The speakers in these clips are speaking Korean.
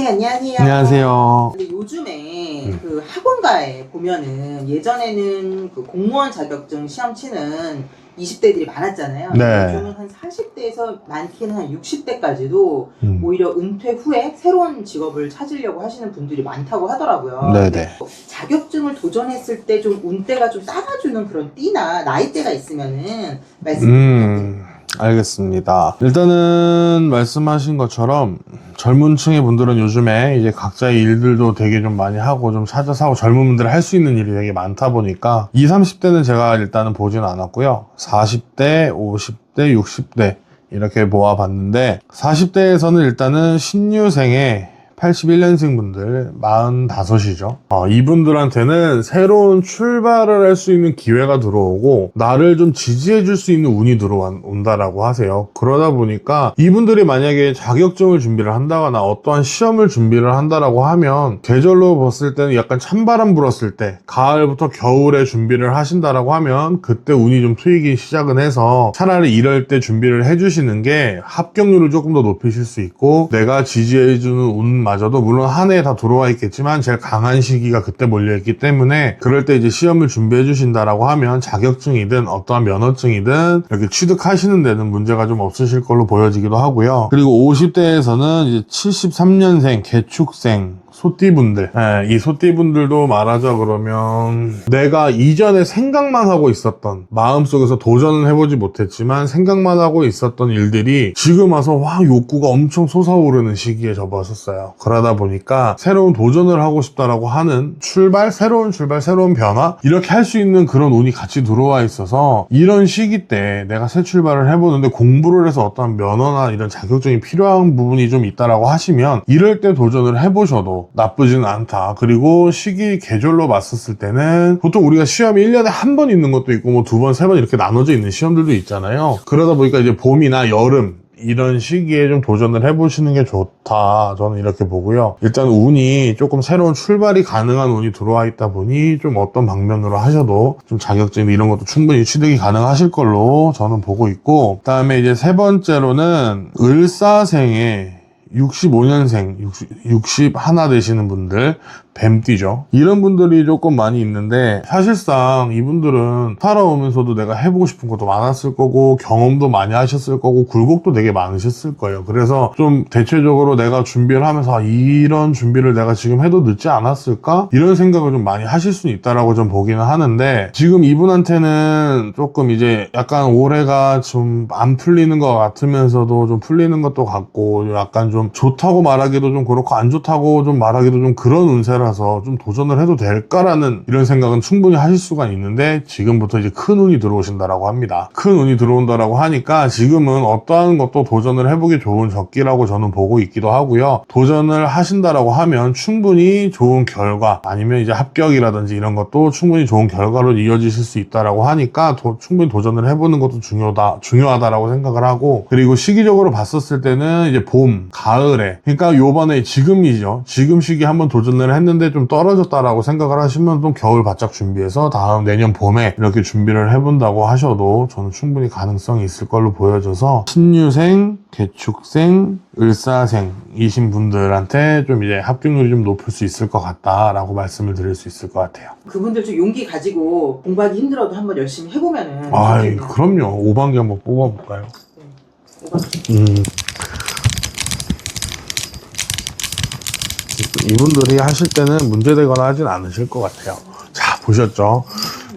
선생님 안녕하세요. 안녕하세요. 근데 요즘에 그 학원가에 보면은 예전에는 그 공무원 자격증 시험 치는 20대들이 많았잖아요. 네. 요즘은 한 40대에서 많게는 한 60대까지도 오히려 은퇴 후에 새로운 직업을 찾으려고 하시는 분들이 많다고 하더라고요. 네네. 자격증을 도전했을 때 좀 운대가 좀 쌓아주는 그런 띠나 나이대가 있으면은 말씀 부탁드립니다. 알겠습니다. 일단은 말씀하신 것처럼 젊은 층의 분들은 요즘에 이제 각자의 일들도 되게 좀 많이 하고 좀 찾아서 하고 젊은 분들이 할 수 있는 일이 되게 많다 보니까 20, 30대는 제가 일단은 보지는 않았고요. 40대, 50대, 60대 이렇게 모아봤는데 40대에서는 일단은 신유생의 81년생 분들 45이죠. 이분들한테는 새로운 출발을 할 수 있는 기회가 들어오고 나를 좀 지지해 줄 수 있는 운이 들어온다라고 하세요. 그러다 보니까 이분들이 만약에 자격증을 준비를 한다거나 어떠한 시험을 준비를 한다라고 하면 계절로 봤을 때는 약간 찬바람 불었을 때 가을부터 겨울에 준비를 하신다라고 하면 그때 운이 좀 트이기 시작은 해서 차라리 이럴 때 준비를 해주시는 게 합격률을 조금 더 높이실 수 있고 내가 지지해주는 운마저도 물론 한 해에 다 들어와 있겠지만 제일 강한 시기가 그때 몰려있기 때문에 그럴 때 이제 시험을 준비해 주신다라고 하면 자격증이든 어떠한 면허증이든 이렇게 취득하시는 데는 문제가 좀 없으실 걸로 보여지기도 하고요. 그리고 50대에서는 이제 73년생 개축생 소띠분들, 이 소띠분들도 말하자 그러면 내가 이전에 생각만 하고 있었던 마음속에서 도전은 해보지 못했지만 생각만 하고 있었던 일들이 지금 와서 욕구가 엄청 솟아오르는 시기에 접어섰어요. 그러다 보니까 새로운 도전을 하고 싶다라고 하는 출발, 새로운 변화 이렇게 할 수 있는 그런 운이 같이 들어와 있어서 이런 시기 때 내가 새 출발을 해보는데 공부를 해서 어떤 면허나 이런 자격증이 필요한 부분이 좀 있다라고 하시면 이럴 때 도전을 해보셔도 나쁘지는 않다. 그리고 시기 계절로 봤었을 때는 보통 우리가 시험이 1년에 한 번 있는 것도 있고 뭐 2번, 3번 이렇게 나눠져 있는 시험들도 있잖아요. 그러다 보니까 이제 봄이나 여름 이런 시기에 좀 도전을 해보시는 게 좋다. 저는 이렇게 보고요. 일단 운이 조금 새로운 출발이 가능한 운이 들어와 있다 보니 좀 어떤 방면으로 하셔도 좀 자격증 이런 것도 충분히 취득이 가능하실 걸로 저는 보고 있고 그다음에 이제 세 번째로는 을사생의 65년생, 61 되시는 분들 뱀띠죠. 이런 분들이 조금 많이 있는데 사실상 이분들은 살아오면서도 내가 해보고 싶은 것도 많았을 거고 경험도 많이 하셨을 거고 굴곡도 되게 많으셨을 거예요. 그래서 좀 대체적으로 내가 준비를 하면서 이런 준비를 내가 지금 해도 늦지 않았을까? 이런 생각을 좀 많이 하실 수 있다라고 좀 보기는 하는데 지금 이분한테는 조금 이제 약간 올해가 좀 안 풀리는 것 같으면서도 좀 풀리는 것도 같고 약간 좀 좋다고 말하기도 좀 그렇고 안 좋다고 좀 말하기도 좀 그런 운세라서 좀 도전을 해도 될까라는 이런 생각은 충분히 하실 수가 있는데 지금부터 이제 큰 운이 들어오신다라고 합니다. 큰 운이 들어온다라고 하니까 지금은 어떠한 것도 도전을 해보기 좋은 적기라고 저는 보고 있기도 하고요. 도전을 하신다라고 하면 충분히 좋은 결과 아니면 이제 합격이라든지 이런 것도 충분히 좋은 결과로 이어지실 수 있다라고 하니까 충분히 도전을 해보는 것도 중요하다라고 생각을 하고 그리고 시기적으로 봤었을 때는 이제 봄, 가을에 그러니까 요번에 지금이죠. 지금 시기 한번 도전을 했는데 좀 떨어졌다라고 생각을 하시면 또 겨울 바짝 준비해서 다음 내년 봄에 이렇게 준비를 해본다고 하셔도 저는 충분히 가능성이 있을 걸로 보여져서 신유생, 개축생, 을사생이신 분들한테 좀 이제 합격률이 좀 높을 수 있을 것 같다라고 말씀을 드릴 수 있을 것 같아요. 그분들 좀 용기 가지고 공부하기 힘들어도 한번 열심히 해보면은 그럼요. 5반기 한번 뽑아볼까요? 이분들이 하실 때는 문제되거나 하진 않으실 것 같아요. 자, 보셨죠?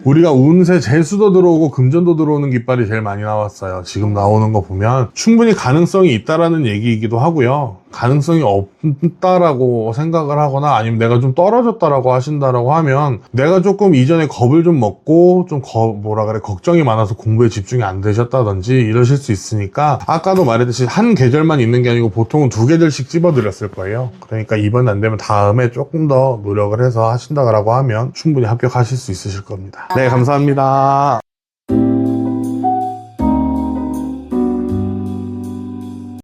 우리가 운세 재수도 들어오고 금전도 들어오는 깃발이 제일 많이 나왔어요. 지금 나오는 거 보면 충분히 가능성이 있다라는 얘기이기도 하고요. 가능성이 없다라고 생각을 하거나 아니면 내가 좀 떨어졌다라고 하신다라고 하면 내가 조금 이전에 겁을 좀 먹고 좀 걱정이 많아서 공부에 집중이 안 되셨다든지 이러실 수 있으니까 아까도 말했듯이 한 계절만 있는 게 아니고 보통은 2계절씩 집어드렸을 거예요. 그러니까 이번 안 되면 다음에 조금 더 노력을 해서 하신다라고 하면 충분히 합격하실 수 있으실 겁니다. 네, 감사합니다.